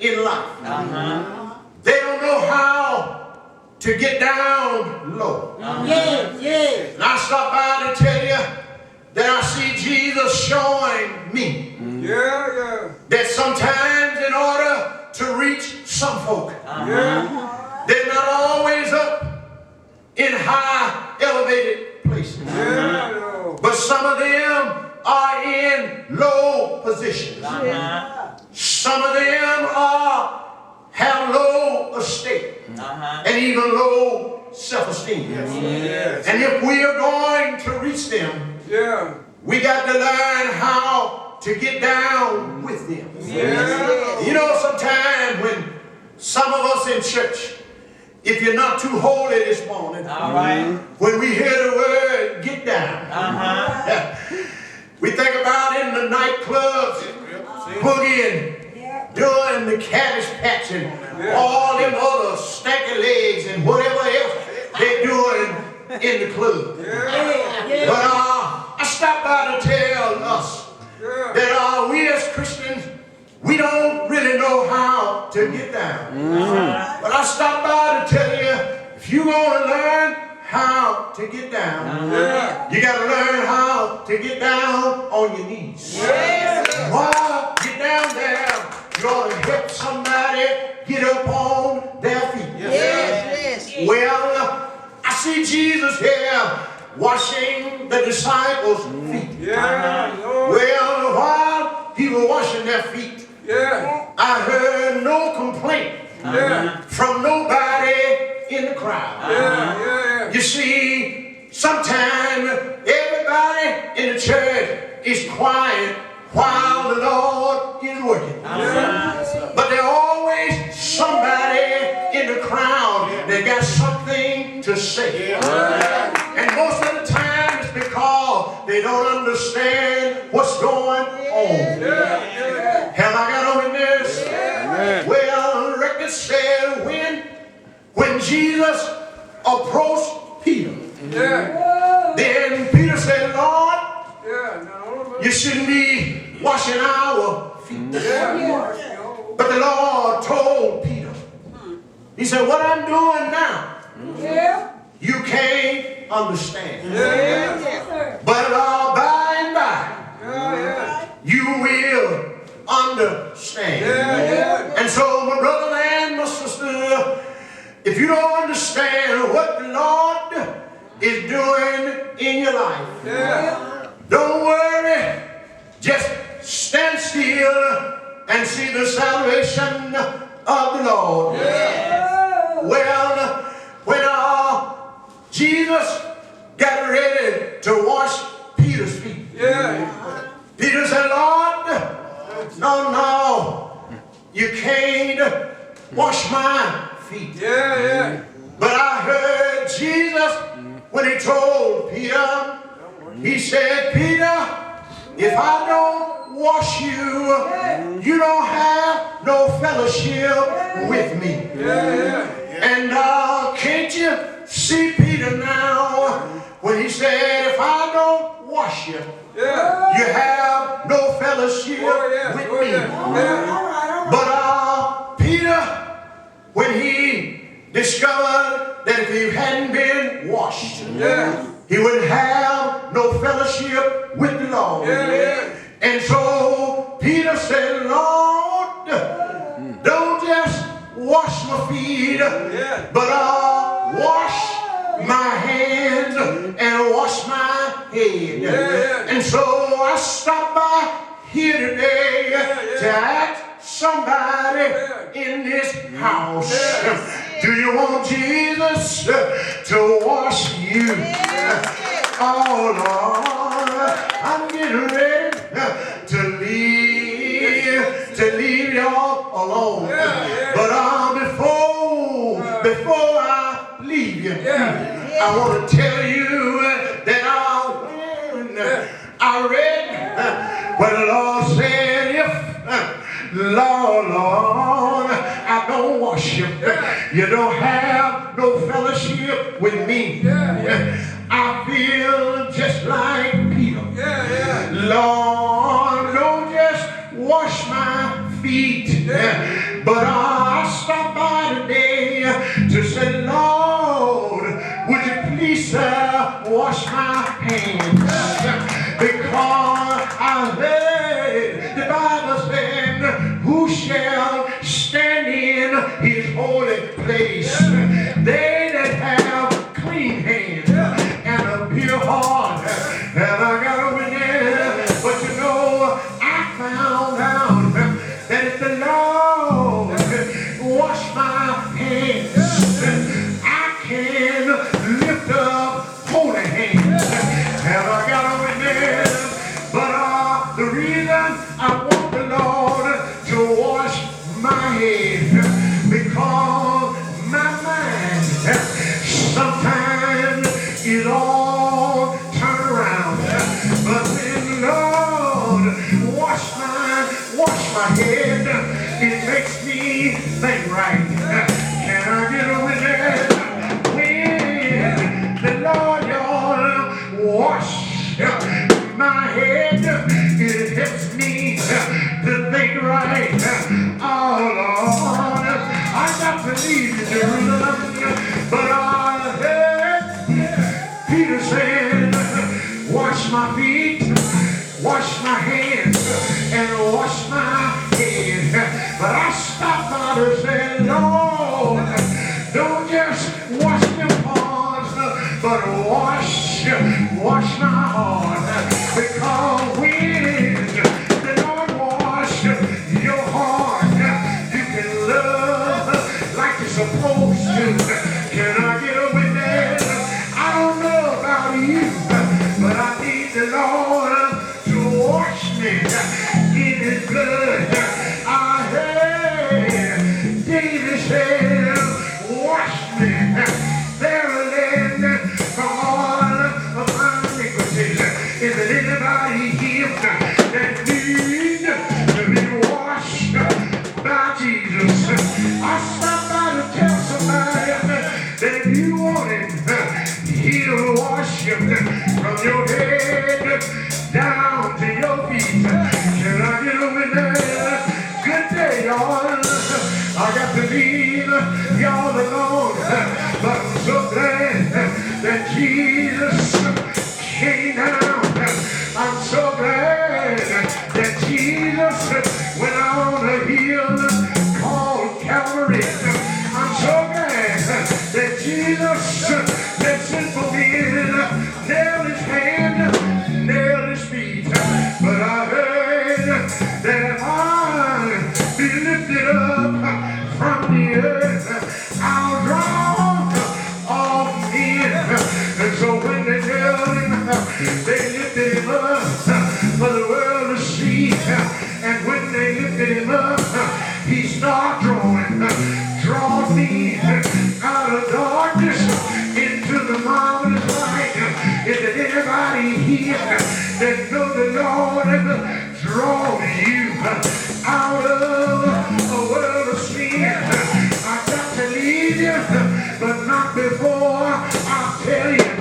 in life. They don't know how to get down low. And I stop by to tell you that I see Jesus showing me that sometimes in order to reach some folk, they're not always up in high elevated places. But some of them are in low positions. Some of them have low estate and even low self-esteem. And if we are going to reach them, we got to learn how to get down with them. You know, sometimes when some of us in church, if you're not too holy this morning, when we hear the word get down, we think about in the nightclubs, boogieing, doing the cabbage patch and all them other stanky legs and whatever else they're doing in the club. But I stopped by to tell us that we as Christians, we don't really know how to get down. But I stopped by to tell you, if you want to learn how to get down, you got to learn how to get down on your knees. While you're down there, you ought to help somebody get up on their feet. Well, I see Jesus here washing the disciples' feet. Well, while he was washing their feet, I heard no complaint from nobody in the crowd. You see, sometimes everybody in the church is quiet while the Lord is working. But there's always somebody in the crowd that got something to say. And most of the time it's because they don't understand what's going on. Have I got a witness? Well, the record said when Jesus approached Peter, then Peter said, Lord, you shouldn't be washing our feet. But the Lord told Peter, he said, what I'm doing now, you can't understand. But by and by, you will understand. And so, my brother and my sister, if you don't understand what the Lord is doing in your life, don't worry. Just stand still and see the salvation of the Lord. Well, when Jesus got ready to wash Peter's feet, Peter said, Lord, no, you can't wash my feet. But I heard Jesus when he told Peter, he said, Peter, if I don't wash you, you don't have no fellowship with me. And can't you see Peter now when he said, if I don't wash you, you have no fellowship with me. But Peter, when he discovered that if he hadn't been washed, he would have no fellowship with the Lord. And so Peter said, Lord, don't just wash my feet, but wash my hands and wash my head. And so I stopped by here today to ask somebody in this house, do you want Jesus to wash you? Oh Lord, I'm getting ready to leave y'all alone. But before I leave you, I want to tell you that I read where the Lord said, if Lord, I don't wash you, you don't have no fellowship with me. I feel just like Peter. Lord, don't just wash my feet, But I stopped by today to say, Lord, would you please wash my hands? Because I heard the Bible saying, who shall stand in his holy place? They that have clean hands and a pure heart. And I got a witness, but you know, I found out that if the Lord wash my hands, I can lift up holy hands. And I got a witness, but the reason I want the Lord to wash my head, because my mind sometimes is all turned around. But when Lord wash my head, it makes me think right. Can I get a witness? When the Lord wash my head, it helps me to think right. Oh Lord, I got to leave you, Jerusalem, but I heard Peter saying, wash my feet, wash my hands, and wash my head. But I stopped by to say, Lord, don't just wash them palms, but wash my heart. Because when the Lord wash your heart, you can love like you're supposed to. Can I get a witness? I don't know about you, but I need the Lord to wash me in his blood. I heard David said, wash me verily from all of my iniquities. Is there anybody here that needs to be washed by Jesus? I stopped by to tell somebody that if you want him, he'll wash you from your head down to your feet. Can I get a witness? Good day, y'all. I got to leave y'all alone, but I'm so glad that Jesus came down. I'm so glad that Jesus went on a hill called Calvary. I'm so glad that Jesus listened for me, nailed his hand, nailed his feet. But I heard that if I be lifted up from the earth, I'll draw all men. And so when they nailed him, they lifted him up for the world to see. And when they lifted him up, he started drawing me out of darkness into the marvelous light. Is there anybody here that knows the Lord draw you out of a world of sin? I got to leave you, but not before I tell you.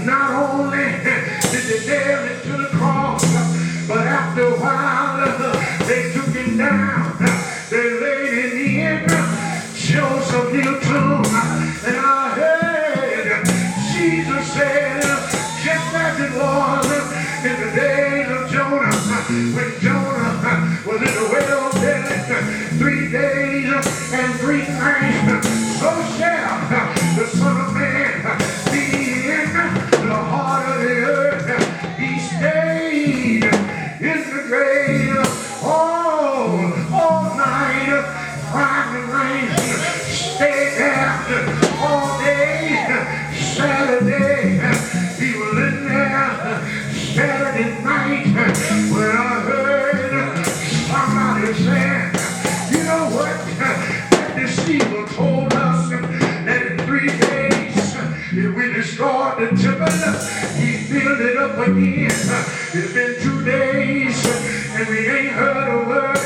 Not only did they nail it to the cross, but after a while they took him down. They laid him in Joseph little tomb, and I heard Jesus said, just as it was in the days of Jonah, when Jonah was in the whale's belly 3 days and 3 nights, so shall the Son of Man be in the heart of the earth. He stayed in the grave all night, Friday night, stayed there all day, Saturday, he was in there Saturday night, when I heard somebody say, you know what, that deceiver told us that in 3 days, if we destroyed the temple, he built it up again. It's been 2 days, and we ain't heard a word.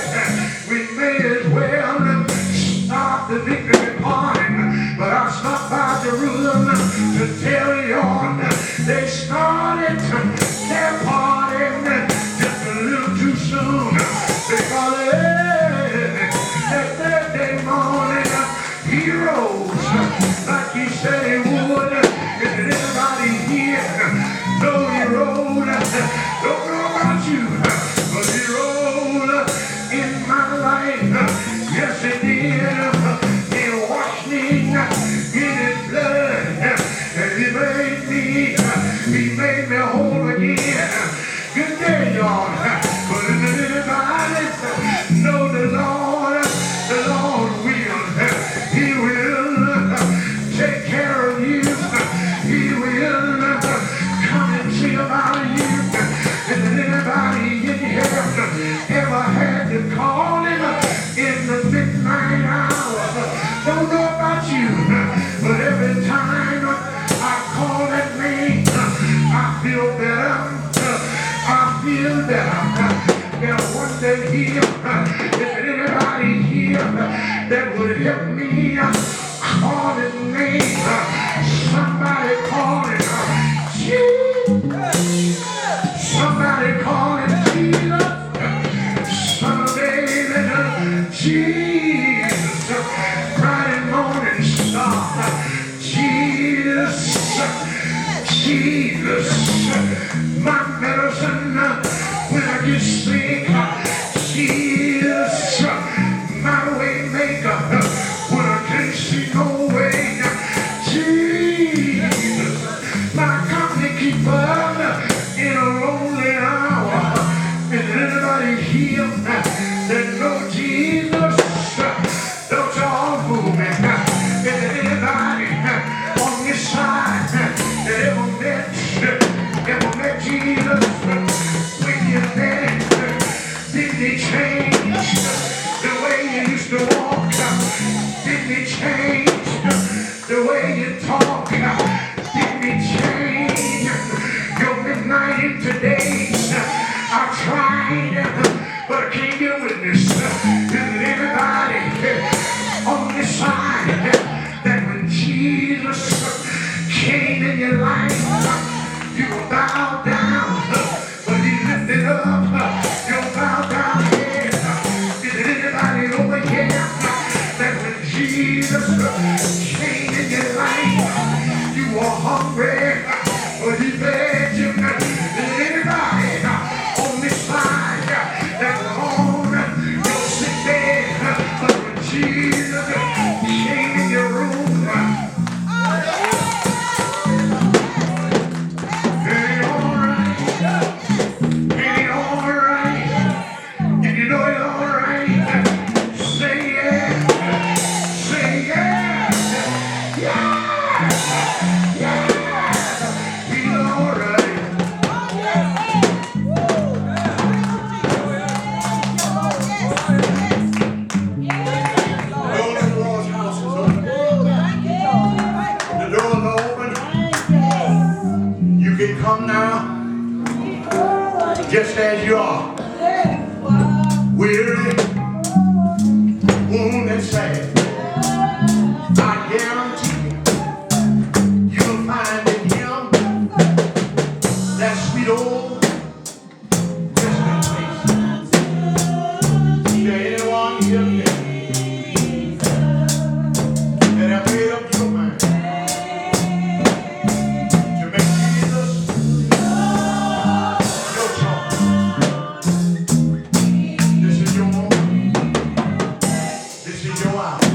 We may as well start the victory party. But I stopped by Jerusalem to tell y'all they started their party just a little too soon, because that would help me call his name. Somebody call him Jesus. Somebody call him Jesus. Son of David, Jesus. Friday morning star, Jesus. Jesus, my medicine when I get sick. Jesus, my way maker when I can't see no way. Jesus, my company keeper in a lonely hour. Is anybody here that know Jesus? Don't y'all move me. Is anybody on this side that ever met Jesus? When you met him, did he change the way you used to walk? Did he change the way you talk? Did he change your midnight into days? I tried, but I can't get a witness. Is anybody on this side that when Jesus came in your life, you were bowed down, but he lifted up your bowed down head? Is there anybody over here that when Jesus came in your life, you were hungry, but he fed you? Is there anybody on this side that was on your sick bed, but when Jesus came in your room? Come now, just as you are, weary, wounded, and sad. I guarantee you'll find in him that sweet old resting place. Is there anyone here that have made up your mind to make Jesus your choice? This is your moment. This is your hour.